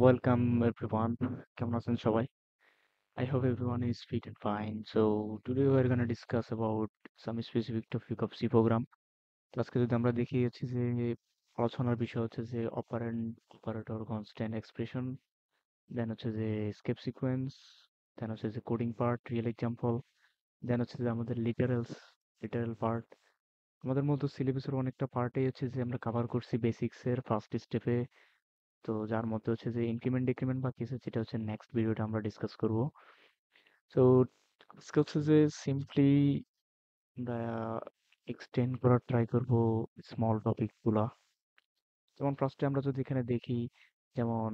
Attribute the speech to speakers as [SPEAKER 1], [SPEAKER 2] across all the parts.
[SPEAKER 1] Welcome everyone. কেমন আছেন সবাই? I hope everyone is fit and fine. So today we're gonna discuss about some specific topic of C program. তো আজকে যদি আমরা দেখি হচ্ছে যে আলোচনার বিষয় হচ্ছে যে অপারেন্ড, অপারেটর, কনস্ট্যান্ট এক্সপ্রেশন, দেন হচ্ছে যে স্কেপ সিকোয়েন্স, দেন হচ্ছে যে কোডিং পার্ট, রিয়েল এক্সাম্পল, দেন হচ্ছে যে আমাদের লিটারাল পার্ট। আমাদের মতো সিলেবাসের অনেকটা পার্টই হচ্ছে যে আমরা কভার করছি বেসিক্স এর ফার্স্ট স্টেপে। তো যার মধ্যে হচ্ছে যে ইনক্রিমেন্ট ডিক্রিমেন্ট বাকি আছে, যেটা হচ্ছে নেক্সট ভিডিওটা আমরা ডিসকাস করব। তো আজকে হচ্ছে যে সিম্পলি আমরা এক্সটেন্ড করার ট্রাই করব স্মল টপিক গুলা। যেমন ফার্স্টে আমরা যদি এখানে দেখি, যেমন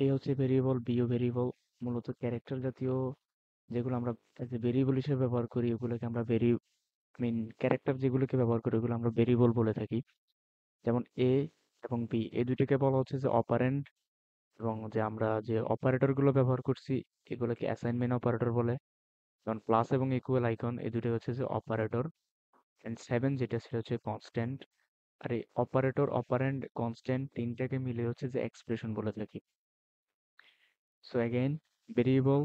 [SPEAKER 1] এ হচ্ছে ভেরিয়েবল, বি ও ভেরিয়েবল, মূলত ক্যারেক্টার জাতীয় যেগুলো আমরা এজ এ ভেরিয়েবল হিসেবে ব্যবহার করি ওগুলোকে আমরা ক্যারেক্টার যেগুলোকে ব্যবহার করি ওগুলো আমরা ভেরিয়েবল বলে থাকি। যেমন এ এবং বি এই দুইটাকে বলা হচ্ছে যে অপারেন্ড, এবং যে আমরা যে অপারেটর গুলো ব্যবহার করছি এগুলোকে অ্যাসাইনমেন্ট অপারেটর বলে। যেমন প্লাস এবং ইকুয়াল আইকন এই দুটো হচ্ছে যে অপারেটর, এন্ড সেভেন যেটা সেটা হচ্ছে কনস্ট্যান্ট। আর এই অপারেটর, অপারেন্ড, কনস্ট্যান্ট তিনটাকে মিলে হচ্ছে যে এক্সপ্রেশন বলে থাকি। সো অ্যাগেইন, ভেরিয়েবল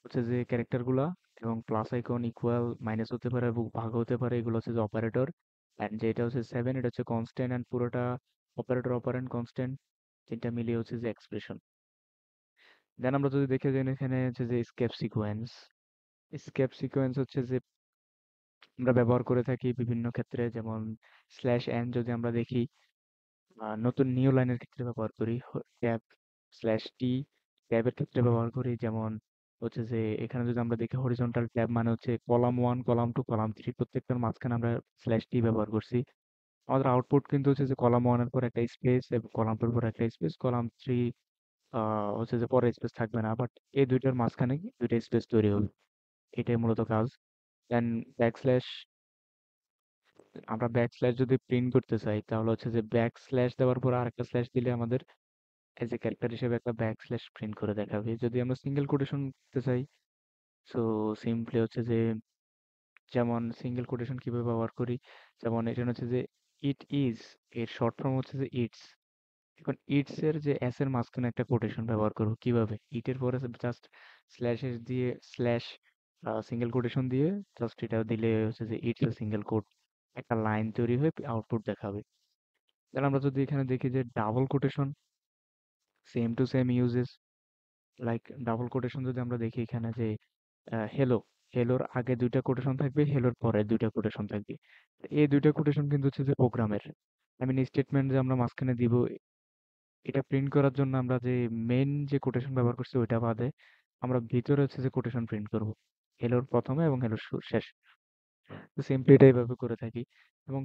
[SPEAKER 1] হচ্ছে যে ক্যারেক্টার গুলা, এবং প্লাস আইকন, ইকুয়াল, মাইনাস হতে পারে এবং ভাগ হতে পারে, এগুলো হচ্ছে যে অপারেটর। অ্যান্ড যেটা হচ্ছে সেভেন এটা হচ্ছে কনস্ট্যান্ট, অ্যান্ড পুরোটা অপারেটর, অপারেন্ড, কনস্ট্যান্ট তিনটা মিলিয়ে হচ্ছে যে এক্সপ্রেশন। দেন আমরা যদি দেখে যাই এখানে হচ্ছে যে স্কেপ সিকোয়েন্স হচ্ছে যে আমরা ব্যবহার করে থাকি বিভিন্ন ক্ষেত্রে। যেমন স্ল্যাশ এন যদি আমরা দেখি, নতুন নিউ লাইনের ক্ষেত্রে ব্যবহার করি। ট্যাব স্ল্যাশ টি ট্যাবের ক্ষেত্রে ব্যবহার করি। যেমন হচ্ছে যে এখানে যদি আমরা দেখি হরিজন্টাল ট্যাব মানে হচ্ছে column one, column two, column three প্রত্যেকটার মাঝখানে আমরা স্ল্যাশ টি ব্যবহার করছি। আমাদের আউটপুট কিন্তু হচ্ছে যে কলাম ওয়ানের পর একটা স্পেস এবং কলাম টুর পর একটা স্পেস, কলাম থ্রি হচ্ছে যে পরে স্পেস থাকবে না, বাট এই দুইটার মাঝখানে দুইটা স্পেস তৈরি হবে। এটাই মূলত কাজ। দেন ব্যাকস্ল্যাশ, আমরা ব্যাকস্ল্যাশ যদি প্রিন্ট করতে চাই তাহলে হচ্ছে যে ব্যাকস্ল্যাশ দেওয়ার পর আরেকটা স্ল্যাশ দিলে আমাদের এজ এ ক্যারেক্টার হিসেবে একটা ব্যাকস্ল্যাশ প্রিন্ট করে দেখাবে। যদি আমরা সিঙ্গেল কোটেশন করতে চাই, সো সিম্পলি হচ্ছে যে, যেমন সিঙ্গেল কোটেশন কিভাবে ব্যবহার করি, যেমন এটা হচ্ছে যে ইট ইজ, এর শর্ট ফর্ম হচ্ছে যে ইটস। এখন ইটস এর যে এস এর মাঝখানে একটা কোটেশন ব্যবহার করবো কিভাবে, ইটের পরে জাস্ট স্ল্যাশ এস দিয়ে স্ল্যাশ সিঙ্গেল কোটেশন দিয়ে জাস্ট এটা দিলে হচ্ছে যে ইটস এ সিঙ্গেল কোট, একটা লাইন তৈরি হয়ে আউটপুট দেখাবে। তাহলে আমরা যদি এখানে দেখি যে double quotation, same to same uses, like double quotation যদি আমরা দেখি এখানে যে হেলো, হেলোর আগে দুইটা কোটেশন থাকবে, হেলোর পরে দুইটা কোটেশন থাকবে। এই দুইটা কোটেশন কিন্তু হচ্ছে যে প্রোগ্রামের, স্টেটমেন্ট যে আমরা মাঝখানে দিব, এটা প্রিন্ট করার জন্য আমরা যে মেইন যে কোটেশন ব্যবহার করছি ওইটা বাদে আমরা ভিতরে হচ্ছে যে কোটেশন প্রিন্ট করব, হেলোর প্রথমে এবং হেলোর শেষ। তো সিম্পলি এটা এইভাবে করে থাকি। এবং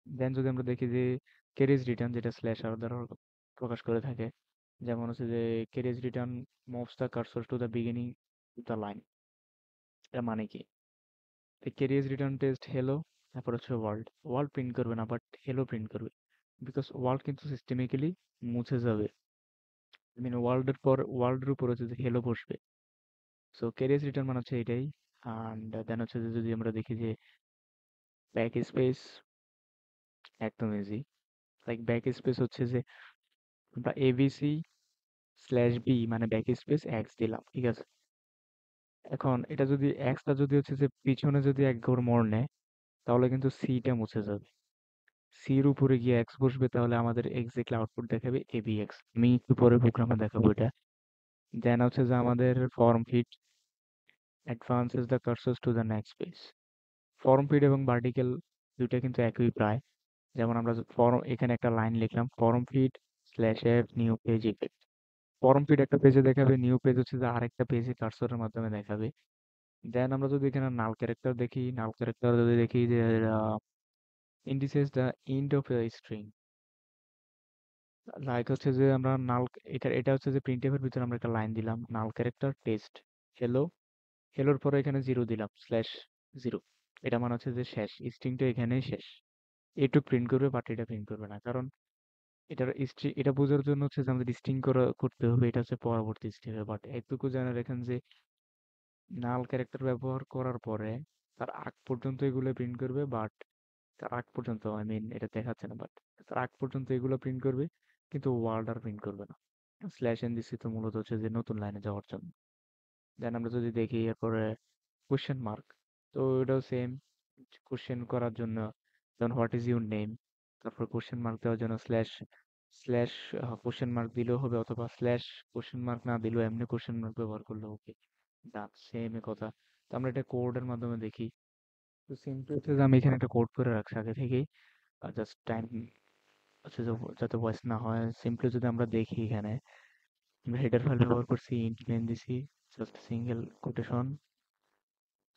[SPEAKER 1] দেন যদি আমরা দেখি যে ক্যারেজ রিটার্ন, যেটা স্ল্যাশ আর দ্বারা প্রকাশ করে থাকে, যেমন হচ্ছে যে carriage return moves the cursor to the beginning the line. এটা মানে কি, ক্যারিয়াস রিটার্ন টেস্ট হেলো, তারপর হচ্ছে ওয়ার্ল্ড, ওয়ার্ল্ড প্রিন্ট করবে না বাট হেলো প্রিন্ট করবে, বিকজ ওয়ার্ল্ড কিন্তু সিস্টেমিক্যালি মুছে যাবে। ওয়ার্ল্ডের পর, ওয়ার্ল্ডের উপর হচ্ছে যে হেলো বসবে। সো ক্যারিয়াস রিটার্ন মানে হচ্ছে এটাই। অ্যান্ড দেন হচ্ছে যে যদি আমরা দেখি যে ব্যাক স্পেস, একদম ইজি। লাইক ব্যাক স্পেস হচ্ছে যে আমরা এবিসি স্ল্যাশ বি মানে ব্যাক স্পেস এক্স দিলাম, ঠিক আছে। এখন এটা যদি এক্সটা যদি হচ্ছে যে পিছনে যদি এক ঘর মোড় নেয় তাহলে কিন্তু সিটা মুছে যাবে। সির উপরে গিয়ে এক্স বসবে, তাহলে আমাদের এক্সাক্টলি আউটপুট দেখাবে এবি এক্স। আমি একটু পরে প্রোগ্রামে দেখাবো এটা। দেন হচ্ছে যে আমাদের form feed advances the cursor to the next page. Form feed এবং ভার্টিক্যাল দুইটা কিন্তু একই প্রায়। যেমন আমরা ফর্ম, এখানে একটা লাইন লিখলাম form feed slash F new page effect. Form fit একটা পেজে দেখাবে, নিউ পেজ হচ্ছে যে আরেকটা পেজে কার্সরের মাধ্যমে দেখাবে। দেন আমরা যদি এখানে নাল ক্যারেক্টার দেখি, নাল ক্যারেক্টার যদি দেখি যে indices the end of a string, like হচ্ছে যে আমরা নাল, এটা এটা হচ্ছে যে প্রিন্টএফ এর ভিতরে আমরা একটা লাইন দিলাম নাল ক্যারেক্টার টেস্ট হেলো, হেলোর পরে এখানে জিরো দিলাম স্ল্যাশ জিরো, এটা মানে হচ্ছে যে শেষ, স্ট্রিংটা এখানেই শেষ। এটুক প্রিন্ট করবে বাট এটা প্রিন্ট করবে না, কারণ এটার স্ট্রিং, এটা বোঝার জন্য হচ্ছে যে আমাদের স্ট্রিং করতে হবে, এটা হচ্ছে পরবর্তী স্টেপে। বাট এটুকু জানা রাখেন যে নাল ক্যারেক্টার ব্যবহার করার পরে তার আগ পর্যন্ত এগুলো প্রিন্ট করবে, বাট তার আগ পর্যন্ত এটা দেখাচ্ছে না, বাট তার আগ পর্যন্ত এগুলো প্রিন্ট করবে, কিন্তু ওয়ার্ড আর প্রিন্ট করবে না। স্ল্যাশ এন দিছি তো মূলত হচ্ছে যে নতুন লাইনে যাওয়ার জন্য। দেন আমরা যদি দেখি এরপরে কোশ্চেন মার্ক, তো এটাও সেম, কোশ্চেন করার জন্য যেমন হোয়াট ইজ ইউর নেম, তারপর কোশ্চেন মার্ক দেওয়ার জন্য স্ল্যাশ স্ল্যাশ কোশ্চেন মার্ক দিলেও হবে, অথবা স্ল্যাশ কোশ্চেন মার্ক না দিলেও এমনি কোশ্চেন মার্ক ব্যবহার করলে ওকে, ডান, সেম কথা। তো আমরা এটা কোডের মাধ্যমে দেখি। তো সিম্পল হচ্ছে যে আমি এখানে একটা কোড করে রাখছি আগে থেকেই, জাস্ট টাইম হচ্ছে যে যাতে ভয়েস না হয়। সিম্পলি যদি আমরা দেখি এখানে আমরা হেডার ফাইল ব্যবহার করছি, ইন্ট নেম দিছি, just single quotation,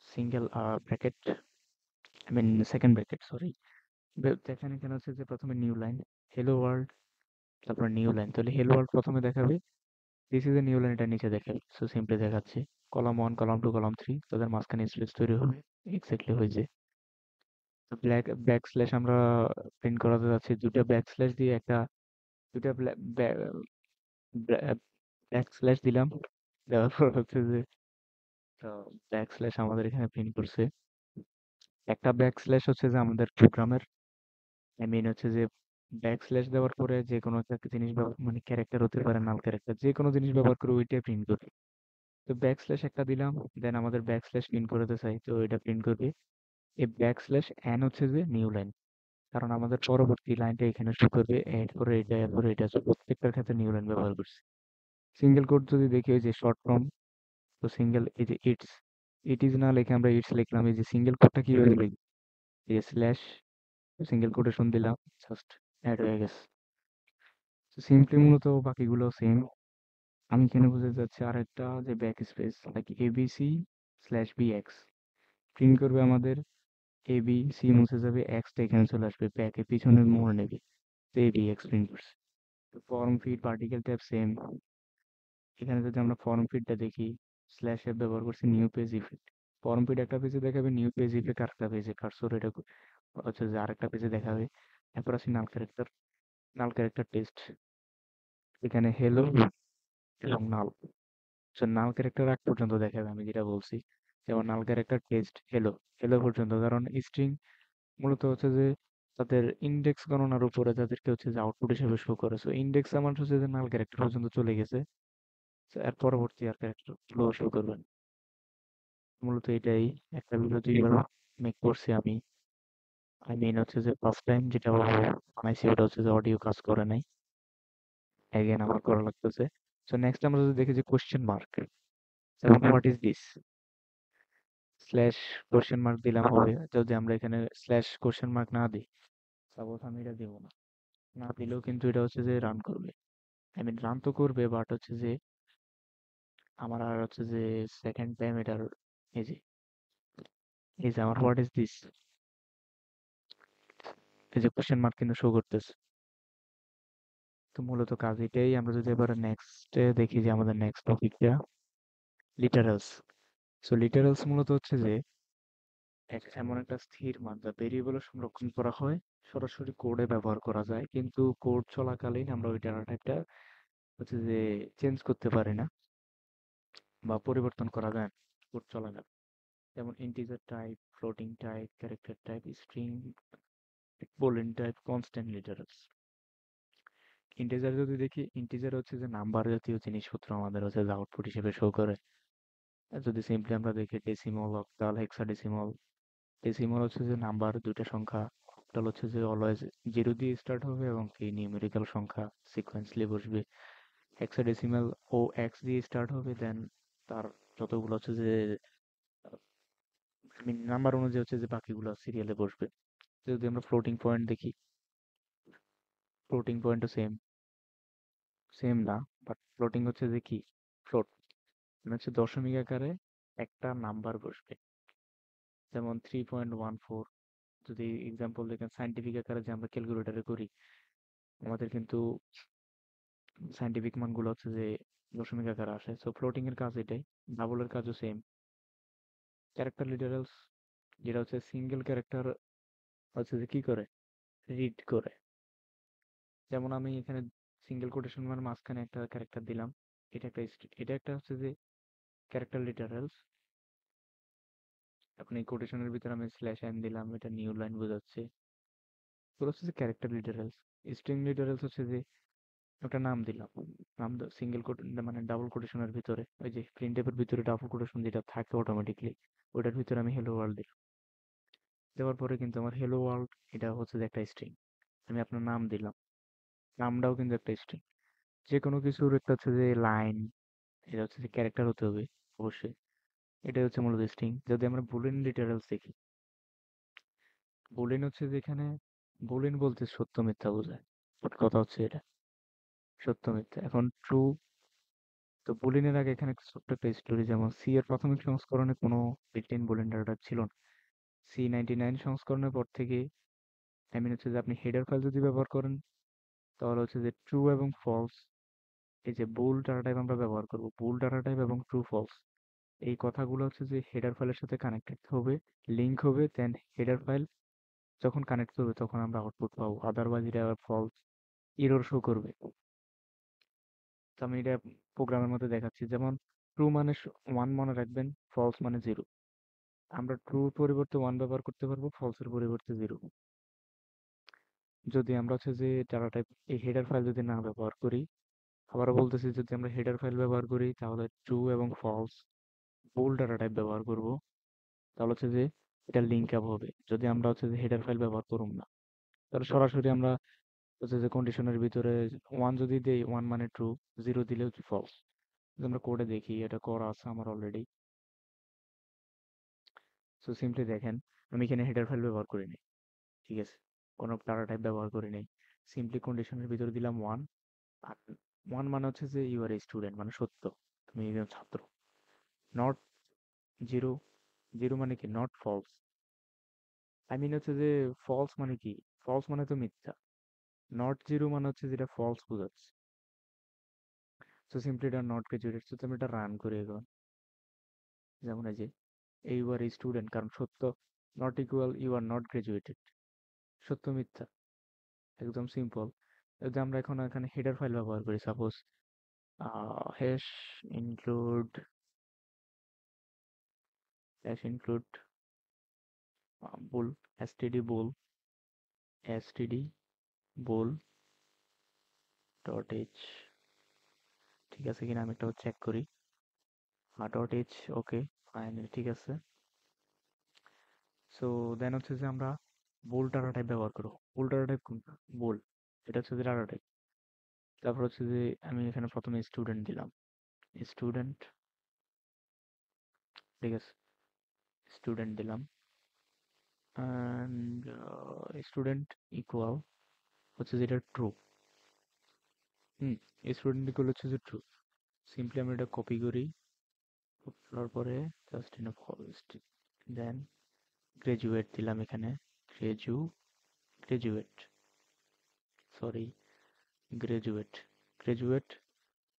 [SPEAKER 1] single bracket, I mean second bracket, sorry. দেখেন এখানে হচ্ছে যে প্রথমে নিউ লাইন, হ্যালো ওয়ার্ল্ড, তারপর নিউ লাইন, তাহলে হ্যালো ওয়ার্ল্ড প্রথমে দেখাবে, this is a new line, এটা নিচে দেখাবে। সো সিম্পলি দেখাচ্ছে কলাম 1, কলাম 2, কলাম 3, তাদের মাঝখানে স্পেস তৈরি হবে, এক্স্যাক্টলি হয়েছে। তো ব্যাক স্ল্যাশ আমরা প্রিন্ট করাতে যাচ্ছি, দুটো ব্যাক স্ল্যাশ দিয়ে একটা, দুটো ব্যাক স্ল্যাশ দিলাম, দেওয়ার পর হচ্ছে যে ব্যাক স্ল্যাশ আমাদের এখানে প্রিন্ট করছে। একটা ব্যাক স্ল্যাশ হচ্ছে যে আমাদের প্রোগ্রামের, আই মিন হচ্ছে যে ব্যাক স্ল্যাশ দেওয়ার পরে যে কোনো একটা জিনিস ব্যবহার, মানে ক্যারেক্টার হতে পারে, নাল ক্যারেক্টার, যে কোনো জিনিস ব্যবহার করে ওইটাই প্রিন্ট করবে। তো ব্যাক স্ল্যাশ একটা দিলাম, দেন আমাদের ব্যাক স্ল্যাশ প্রিন্ট করতে চাই, তো এটা প্রিন্ট করবে। এই ব্যাক স্ল্যাশ এন হচ্ছে যে নিউ লাইন, কারণ আমাদের পরবর্তী লাইনটা এখানে শো করবে, এড করে এটা, এড করে এটা, so প্রত্যেকটার ক্ষেত্রে নিউ লাইন ব্যবহার করছি। সিঙ্গেল কোড যদি দেখি, ওই যে শর্ট ফর্ম, তো সিঙ্গেল, এই যে ইটস, ইট ইজ না লিখে আমরা ইটস লিখলাম। এই যে সিঙ্গেল কোডটা কিভাবে লিখি, এই যে স্ল্যাশ সিঙ্গেল কোটেশন দিলাম, জাস্ট অ্যাড হয়ে গেছে। সিম্পলি মূলত বাকিগুলো সেম। আমি এখানে বুঝতে চাচ্ছি আরেকটা, যে back space like ABC slash bx print করবে আমাদের, এ বি সি মুছে যাবে, এক্সটা এখানে চলে আসবে, ব্যাকে পিছনে মোড় নেবে, তো এ বি এক্স প্রিন্ট করছে। Form feed particle tab same. এখানে যদি আমরা ফর্ম ফিটটা দেখি, স্ল্যাশ অ্যাপ ব্যবহার করছি, new page effect. Form fit একটা পেজে দেখাবে, নিউ পেজ ইফেক্ট আরেকটা পেজে, কার্সর এটা হচ্ছে যে আরেকটা পেজে দেখাবে। এরপর আছে নাল ক্যারেক্টার, নাল ক্যারেক্টার টেস্ট, এখানে হেলো এবং নাল, নাল ক্যারেক্টার আগ পর্যন্ত দেখাবে আমি যেটা বলছি। যেমন নাল ক্যারেক্টার টেস্ট হেলো, হেলো পর্যন্ত, কারণ স্ট্রিং মূলত হচ্ছে যে তাদের ইন্ডেক্স গণনার উপরে তাদেরকে হচ্ছে যে আউটপুট হিসেবে শো করে। সো ইন্ডেক্স আমার হচ্ছে যে নাল ক্যারেক্টার পর্যন্ত চলে গেছে, so এর পরবর্তী আর ক্যারেক্টার গুলো শো করবেন। মূলত এটাই, একটা ভিডিও 2 বার মেক করছি আমি, আই মিন হচ্ছে যে ফার্স্ট টাইম যেটা বানাইছি ওটা হচ্ছে যে অডিও কাজ করে নাই, এগেন আমার করা লাগতেছে। সো নেক্সট আমরা যদি দেখি যে কোশ্চেন মার্ক, যেমন what is this, slash question mark দিলাম হবে। যদি আমরা এখানে স্ল্যাশ কোশ্চেন মার্ক না দিই, সাপোজ আমি এটা দিব না, না দিলেও কিন্তু এটা হচ্ছে যে রান করবে, আই মিন রান তো করবে, বাট হচ্ছে যে আমার আর হচ্ছে যে সেকেন্ড টাইম এটার, এই যে এই যে আমার হোয়াট ইজ দিস, এই যে কোশ্চেন মার্ক কিন্তু শো করতেছে। তো মূলত কাজ এটাই। আমরা যদি এবার নেক্সট দেখি, যে আমাদের নেক্সট টপিকটা লিটারালস। সো লিটারালস মূলত হচ্ছে যে এমন একটা স্থির মান যা ভেরিয়েবলে সংরক্ষণ করা হয়, সরাসরি কোডে ব্যবহার করা যায়, কিন্তু কোড চলাকালীন আমরা ওই ডেটা টাইপটা হচ্ছে যে চেঞ্জ করতে পারি না বা পরিবর্তন করা যায় না কোড চলাকালীন। যেমন integer type, floating type, character type, string, boolean type, constant literals. Integer যদি দেখি, ইন্টিজার হচ্ছে যে নাম্বার জাতীয় জিনিসপত্র আমাদের হচ্ছে যে আউটপুট হিসেবে শো করে। আর যদি সিম্পলি আমরা দেখি ডেসিমল, অক্টাল, হেক্সাডেসিমল। ডেসিমল হচ্ছে যে নাম্বার, দুইটা সংখ্যা। অক্টাল হচ্ছে যে অলওয়েজ জিরো দিয়ে স্টার্ট হবে এবং কি নিউমেরিক্যাল সংখ্যা সিকোয়েন্সলি বসবে। হেক্সাডেসিমাল ও এক্স দিয়ে স্টার্ট হবে, দেন তার যতগুলো হচ্ছে যে নাম্বার অনুযায়ী হচ্ছে যে বাকিগুলো সিরিয়ালে বসবে। যদি আমরা ফ্লোটিং পয়েন্ট দেখি, ফ্লোটিং পয়েন্টও সেম, সেম না, বাট ফ্লোটিং হচ্ছে যে কি, ফ্লোট মানে হচ্ছে দশমিক আকারে একটা নাম্বার বসবে। যেমন 3.14, যদি এক্সাম্পল দেখেন সাইন্টিফিক আকারে যে আমরা ক্যালকুলেটারে করি, আমাদের কিন্তু সাইন্টিফিক মানগুলো হচ্ছে যে দশমিক আকারে আসে। সো ফ্লোটিং এর কাজ এটাই, ডাবলের কাজও সেম। ক্যারেক্টার লিটারালস, যেটা হচ্ছে সিঙ্গেল ক্যারেক্টার হচ্ছে যে কি করে, রিড করে। যেমন আমি এখানে সিঙ্গেল কোটেশন মানে মাঝখানে একটা ক্যারেক্টার দিলাম, এটা একটা এটা একটা হচ্ছে যে ক্যারেক্টার লিটারালস। এখন এই কোটেশনের ভিতরে আমি স্ল্যাশ এন দিলাম, এটা নিউ লাইন বোঝাচ্ছে। এগুলো হচ্ছে যে ক্যারেক্টার লিটারালস। স্ট্রিং লিটারালস হচ্ছে যে একটা নাম দিলাম। নাম সিঙ্গেল কোট মানে ডাবল কোটেশনের ভিতরে ওই যে প্রিন্টএফ এর ভিতরে ডাবল কোটেশন যেটা থাকে অটোমেটিকলি ওটার ভিতরে আমি হ্যালো ওয়ার্ল্ড দিলাম। দেওয়ার পরে কিন্তু আমার হ্যালো ওয়ার্ল্ড এটা হচ্ছে যে একটা স্ট্রিং। আমি আপনার নাম দিলাম, নামটাও কিন্তু একটা স্ট্রিং। যে কোনো কিছুর একটা হচ্ছে যে লাইন, এটা হচ্ছে যে ক্যারেক্টার হতে হবে অবশ্যই। এটা হচ্ছে মূলত স্ট্রিং। যদি আমরা বুলিন লিটারালস দেখি, বুলিন হচ্ছে যেখানে বুলিন বলতে সত্য মিথ্যা বোঝায়। মোট কথা হচ্ছে এটা সত্য মিথ্যা। এখন ট্রু, তো বুলিনের আগে এখানে ছোট্ট একটা স্টোরি, যেমন সি এর প্রাথমিক সংস্করণে কোনো বিল্ট ইন বুলিন ডাটা ছিল না। সি 99 সংস্করণের পর থেকে আই মিন হচ্ছে যে আপনি হেডার ফাইল যদি ব্যবহার করেন তাহলে হচ্ছে যে ট্রু এবং ফলস, এই যে বুল ডাটা টাইপ আমরা ব্যবহার করব, বুল ডাটা টাইপ এবং ট্রু ফলস এই কথাগুলো হচ্ছে যে হেডার ফাইলের সাথে কানেক্টেড হবে, লিঙ্ক হবে, দেন হেডার ফাইল যখন কানেক্ট করবে তখন আমরা আউটপুট পাবো, আদারওয়াইজ এটা আবার ফলস এরর শো করবে। তো আমি এটা প্রোগ্রামের মধ্যে দেখাচ্ছি, যেমন ট্রু মানে 1 মনে রাখবেন, ফলস মানে 0। আমরা ট্রুর পরিবর্তে 1 ব্যবহার করতে পারবো, ফলসের পরিবর্তে 0। যদি আমরা হচ্ছে যে ডাটা টাইপ এই হেডার ফাইল যদি না ব্যবহার করি, আবারও বলতেছি যদি আমরা হেডার ফাইল ব্যবহার করি তাহলে ট্রু এবং ফলস বুল ডাটা টাইপ ব্যবহার করব, তাহলে হচ্ছে যে এটা লিঙ্ক আপ হবে। যদি আমরা হচ্ছে যে হেডার ফাইল ব্যবহার করব না, তাহলে সরাসরি আমরা হচ্ছে যে কন্ডিশনের ভিতরে 1 যদি দেই 1 মানে ট্রু, 0 দিলে হচ্ছে ফলস। যদি আমরা কোডে দেখি এটা করা আছে আমার অলরেডি। সো সিম্পলি দেখেন, আমি এখানে হেডার ফাইল ব্যবহার করিনি, ঠিক আছে, কোনো ডাটা টাইপ ব্যবহার করিনি। সিম্পলি কন্ডিশনের ভিতরে দিলাম 1। আর 1 মানে হচ্ছে যে ইউ আর এ স্টুডেন্ট, মানে সত্য, তুমি একজন ছাত্র। নট 0, 0 মানে কি নট ফলস। আই মিন হচ্ছে যে ফলস মানে কি, ফলস মানে তো মিথ্যা। নট 0 মানে হচ্ছে যেটা ফলস বোঝাচ্ছে। সো সিম্পলি এটা নট গ্রাজুয়েটেড। সো তুমি এটা রান করে এখন, যেমন এই যে ইউ আর এ স্টুডেন্ট, কারণ সত্য not equal you are not graduated, সত্য মিথ্যা, একদম সিম্পল। যদি আমরা এখন এখানে হেডার ফাইল ব্যবহার করি, suppose hash include hash include bool, STD bool, STD bool dot H, ঠিক আছে কিনা আমি একটা চেক করি। ডট এইচ, ওকে ফাইন, ঠিক আছে। সো দেন হচ্ছে যে আমরা বুল ডাটা টাইপ ব্যবহার করবো। বুল ডাটা টাইপ কোনটা? বুল, এটা হচ্ছে যে ডাটা টাইপ। তারপর হচ্ছে যে আমি এখানে প্রথমে স্টুডেন্ট দিলাম, স্টুডেন্ট, ঠিক আছে, স্টুডেন্ট দিলাম। অ্যান্ড স্টুডেন্ট ইকুয়াল হচ্ছে যেটা ট্রু। হুম, স্টুডেন্ট ইকুয়াল হচ্ছে যে ট্রু। সিম্পলি আমি এটা কপি করি, করার পরে just in forest, then graduate দিলাম এখানে, গ্রাজুয়েট, সরি, গ্রাজুয়েট, গ্রাজুয়েট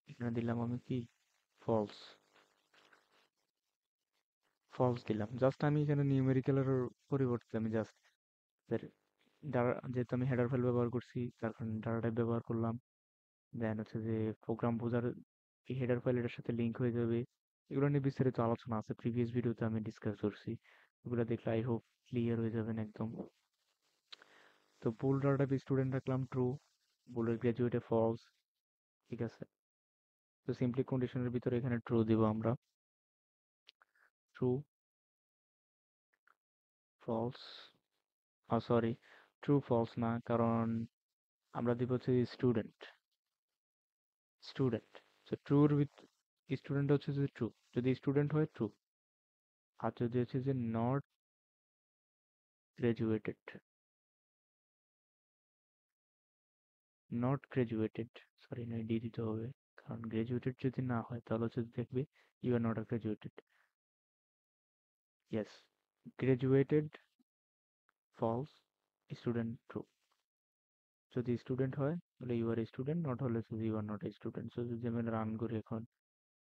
[SPEAKER 1] এখানে দিলাম আমি কি ফলস, ফলস দিলাম। জাস্ট আমি এখানে নিউমেরিক্যালের পরিবর্তে আমি জাস্ট যেহেতু আমি হেডার ফাইল ব্যবহার করছি তার কারণে ডাটা টাইপ ব্যবহার করলাম। দেন হচ্ছে যে প্রোগ্রাম বোঝার এই হেডার ফাইল এটার সাথে লিঙ্ক হয়ে যাবে। এগুলো নিয়ে বিস্তারিত আলোচনা আছে, প্রিভিয়াস ভিডিওতে আমি ডিসকাস করছি, ওগুলো দেখলে আই হোপ ক্লিয়ার হয়ে যাবেন একদম। তো বুল ডাটা টাইপ স্টুডেন্ট রাখলাম ট্রু, বুলের গ্রাজুয়েটে ফলস, ঠিক আছে। তো সিম্পলি কন্ডিশনের ভিতরে এখানে ট্রু দিব আমরা, true false, sorry, true false না, কারণ আমরা দিব হচ্ছে স্টুডেন্ট, স্টুডেন্ট। তো ট্রুর স্টুডেন্ট হচ্ছে যে ট্রু, যদি স্টুডেন্ট হয় ট্রু, আর যদি হচ্ছে যে not graduated, not graduated, sorry নয় ডি দিতে হবে, কারণ গ্রাজুয়েটেড যদি না হয় তাহলে হচ্ছে দেখবে you are not graduated. Yes, graduated false, student true. যদি স্টুডেন্ট হয় তাহলে ইউ আর স্টুডেন্ট, নট হলে হচ্ছে you are not student. So যদি আমি রান করি এখন,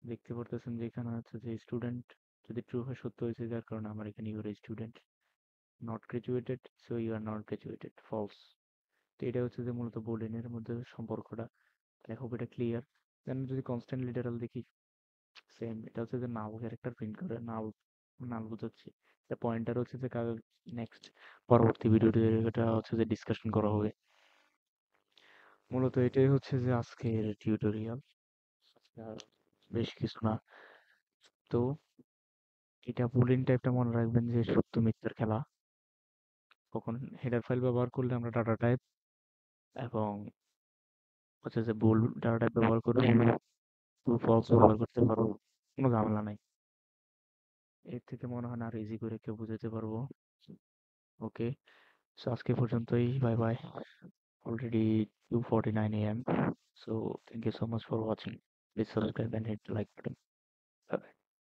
[SPEAKER 1] দেখতে পারতেছেন যে এখানে হচ্ছে যে স্টুডেন্ট যদি ট্রু হয় সত্য হয়েছে, যার কারণে আমার এখানে you are student, not graduated so you are not graduated, false. তো এটা হচ্ছে যে মূলত বুলিনের মধ্যে সম্পর্কটা। আই হোপ এটা ক্লিয়ার। দেন যদি কনস্ট্যান্ট লিটারাল দেখি, সেম, এটা হচ্ছে যে নাল ক্যারেক্টার প্রিন্ট করে, নাল, নাল বোঝাচ্ছি। এটা পয়েন্টার হচ্ছে যে নেক্সট পরবর্তী ভিডিওতে এটা হচ্ছে যে ডিসকাশন করা হবে। মূলত এটাই হচ্ছে যে আজকের টিউটোরিয়াল। আর বেশ কিছু না। তো এটা বুলিন টাইপটা মনে রাখবেন যে সত্য মিথ্যার খেলা। কখন হেডার ফাইল ব্যবহার করলে আমরা ডাটা টাইপ এবং হচ্ছে যে বুল ডাটা টাইপ ব্যবহার করে ট্রু ফলস ব্যবহার করতে পারবো। কোনো ঝামেলা নাই। এর থেকে মনে হয় না আর ইজি করে কেউ বুঝাতে পারবো। ওকে, সো আজকে পর্যন্তই। Bye bye. Already 2:49 a.m. So thank you so much for watching. Please subscribe and hit the like button.